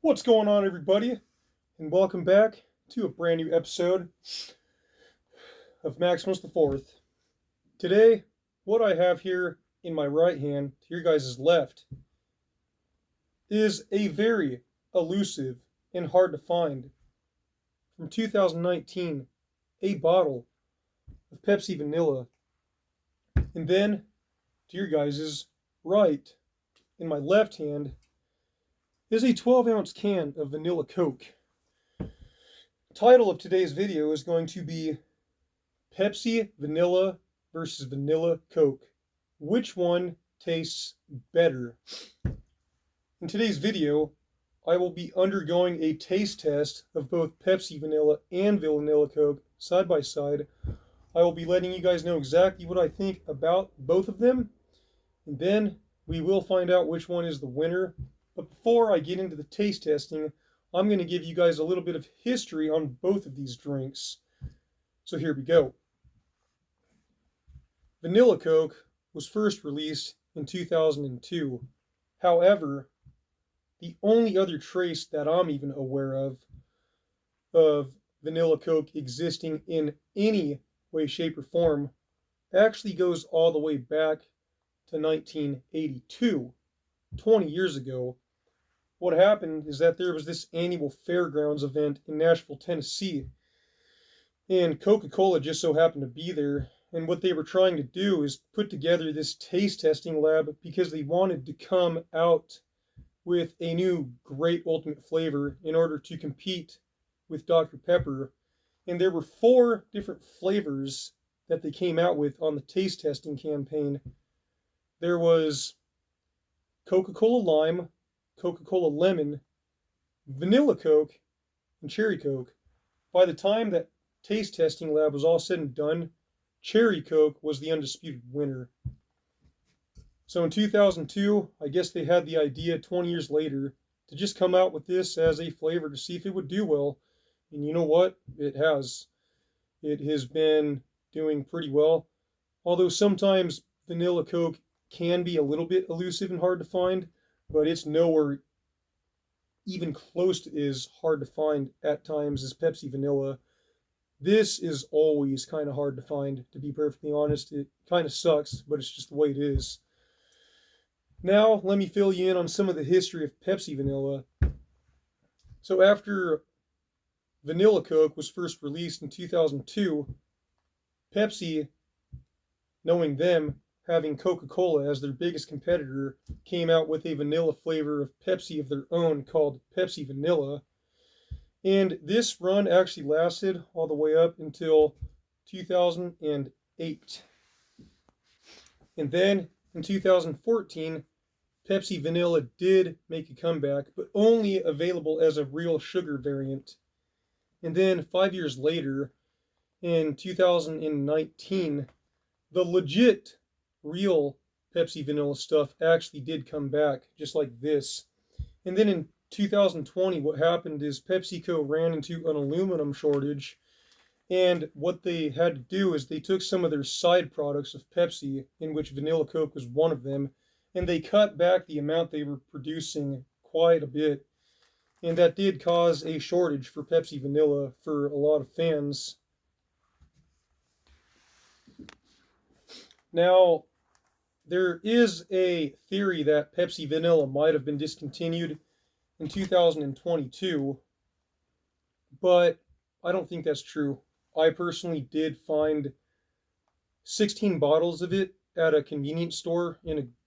What's going on, everybody? And welcome back to a brand new episode of Maximus the Fourth. Today, what I have here in my right hand to your guys' left is a very elusive and hard to find from 2019, a bottle of Pepsi Vanilla. And then, to your guys' right, in my left hand, is a 12-ounce can of vanilla Coke. Title of today's video is going to be Pepsi Vanilla versus Vanilla Coke. Which one tastes better? In today's video, I will be undergoing a taste test of both Pepsi Vanilla and Vanilla Coke side by side. I will be letting you guys know exactly what I think about both of them, and then we will find out which one is the winner. But before I get into the taste testing, I'm going to give you guys a little bit of history on both of these drinks. So here we go. Vanilla Coke was first released in 2002. However, the only other trace that I'm even aware of Vanilla Coke existing in any way, shape, or form actually goes all the way back to 1982, 20 years ago. What happened is that there was this annual fairgrounds event in Nashville, Tennessee, and Coca-Cola just so happened to be there. And what they were trying to do is put together this taste testing lab because they wanted to come out with a new great ultimate flavor in order to compete with Dr. Pepper. And there were 4 different flavors that they came out with on the taste testing campaign. There was Coca-Cola Lime, Coca-Cola Lemon, Vanilla Coke, and Cherry Coke. By the time that taste testing lab was all said and done, Cherry Coke was the undisputed winner. So in 2002, I guess they had the idea 20 years later to just come out with this as a flavor to see if it would do well. And you know what? It has. It has been doing pretty well. Although sometimes Vanilla Coke can be a little bit elusive and hard to find, but it's nowhere even close to as hard to find at times as Pepsi Vanilla. This is always kind of hard to find, to be perfectly honest. It kind of sucks, but it's just the way it is. Now, let me fill you in on some of the history of Pepsi Vanilla. So after Vanilla Coke was first released in 2002, Pepsi, knowing them, having Coca-Cola as their biggest competitor, came out with a vanilla flavor of Pepsi of their own called Pepsi Vanilla. And this run actually lasted all the way up until 2008. And then in 2014, Pepsi Vanilla did make a comeback, but only available as a real sugar variant. And then 5 years later, in 2019, the legit real Pepsi Vanilla stuff actually did come back, just like this. And then in 2020, what happened is PepsiCo ran into an aluminum shortage, and what they had to do is they took some of their side products of Pepsi, in which Vanilla Coke was one of them, and they cut back the amount they were producing quite a bit. And that did cause a shortage for Pepsi Vanilla for a lot of fans. Now, there is a theory that Pepsi Vanilla might have been discontinued in 2022, but I don't think that's true. I personally did find 16 bottles of it at a convenience store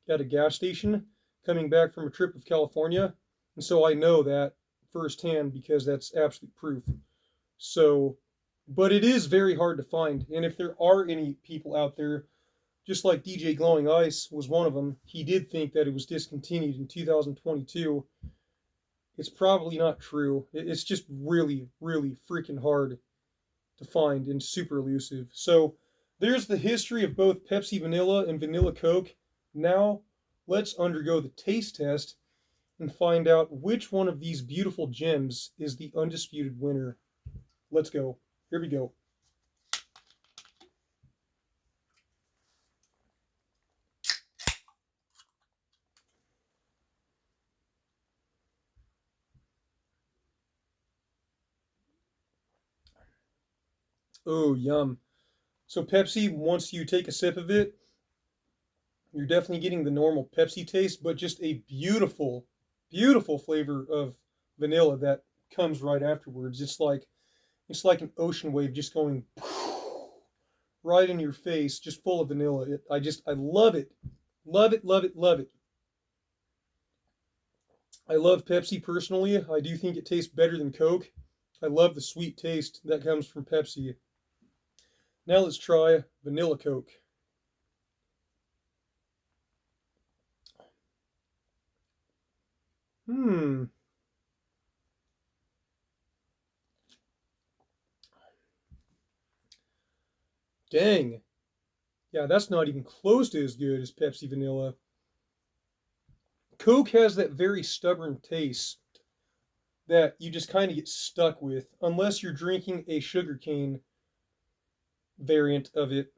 at a gas station coming back from a trip of California, and so I know that firsthand because that's absolute proof. So, but it is very hard to find, and if there are any people out there, just like DJ Glowing Ice was one of them, he did think that it was discontinued in 2022. It's probably not true. It's just really, really freaking hard to find and super elusive. So there's the history of both Pepsi Vanilla and Vanilla Coke. Now let's undergo the taste test and find out which one of these beautiful gems is the undisputed winner. Let's go. Here we go. Oh, yum. So Pepsi, once you take a sip of it, you're definitely getting the normal Pepsi taste, but just a beautiful, beautiful flavor of vanilla that comes right afterwards. It's like an ocean wave just going right in your face, just full of vanilla. I love it. Love it, love it, love it. I love Pepsi personally. I do think it tastes better than Coke. I love the sweet taste that comes from Pepsi. Now let's try vanilla Coke. Hmm. Dang. Yeah, that's not even close to as good as Pepsi Vanilla. Coke has that very stubborn taste that you just kind of get stuck with unless you're drinking a sugarcane variant of it.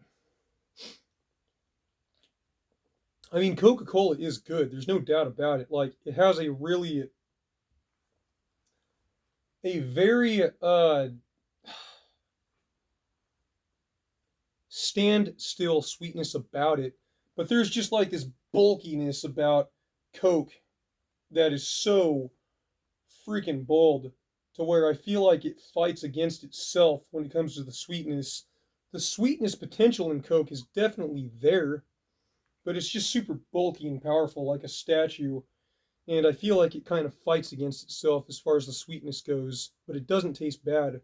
I mean, Coca-Cola is good. There's no doubt about it. Like it has a very stand still sweetness about it, but there's just like this bulkiness about Coke that is so freaking bold to where I feel like it fights against itself when it comes to the sweetness. The sweetness potential in Coke is definitely there, but it's just super bulky and powerful like a statue. And I feel like it kind of fights against itself as far as the sweetness goes, but it doesn't taste bad.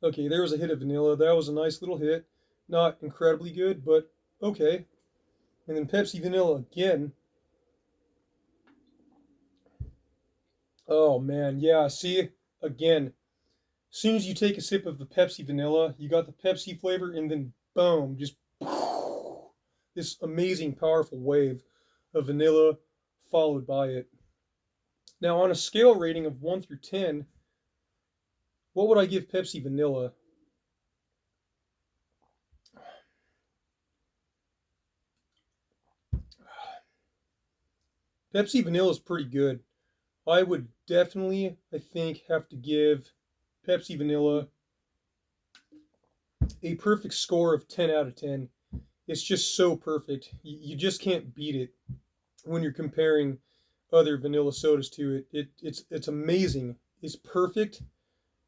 Okay, there was a hit of vanilla. That was a nice little hit. Not incredibly good, but okay. And then Pepsi Vanilla again. Oh man, yeah, see? Again, as soon as you take a sip of the Pepsi Vanilla, you got the Pepsi flavor, and then boom, just this amazing, powerful wave of vanilla followed by it. Now, on a scale rating of 1 through 10, what would I give Pepsi Vanilla? Pepsi Vanilla is pretty good. I would definitely, I think, have to give Pepsi Vanilla a perfect score of 10 out of 10. It's just so perfect. You just can't beat it when you're comparing other vanilla sodas to it. It's amazing. It's perfect.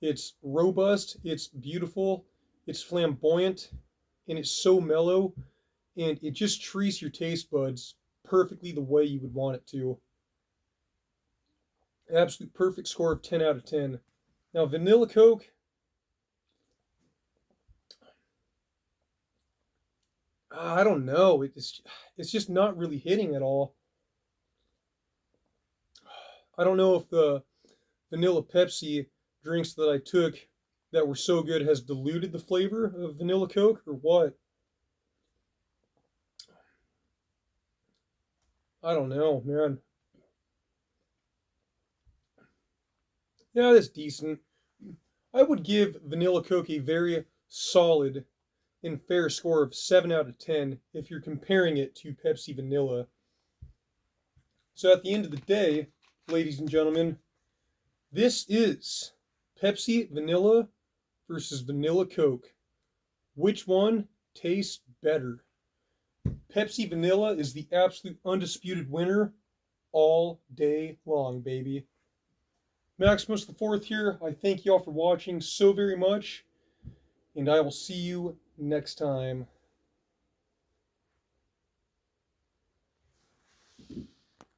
It's robust. It's beautiful. It's flamboyant, and it's so mellow, and it just treats your taste buds perfectly the way you would want it to. Absolute perfect score of 10 out of 10. Now, vanilla Coke, I don't know. It's just not really hitting at all. I don't know if the vanilla Pepsi drinks that I took that were so good has diluted the flavor of vanilla Coke or what. I don't know, man. Yeah, that's decent. I would give vanilla Coke a very solid and fair score of 7 out of 10 if you're comparing it to Pepsi Vanilla. So at the end of the day, ladies and gentlemen, this is Pepsi Vanilla versus Vanilla Coke. Which one tastes better? Pepsi Vanilla is the absolute undisputed winner all day long, baby. Maximus the Fourth here. I thank you all for watching so very much, and I will see you next time.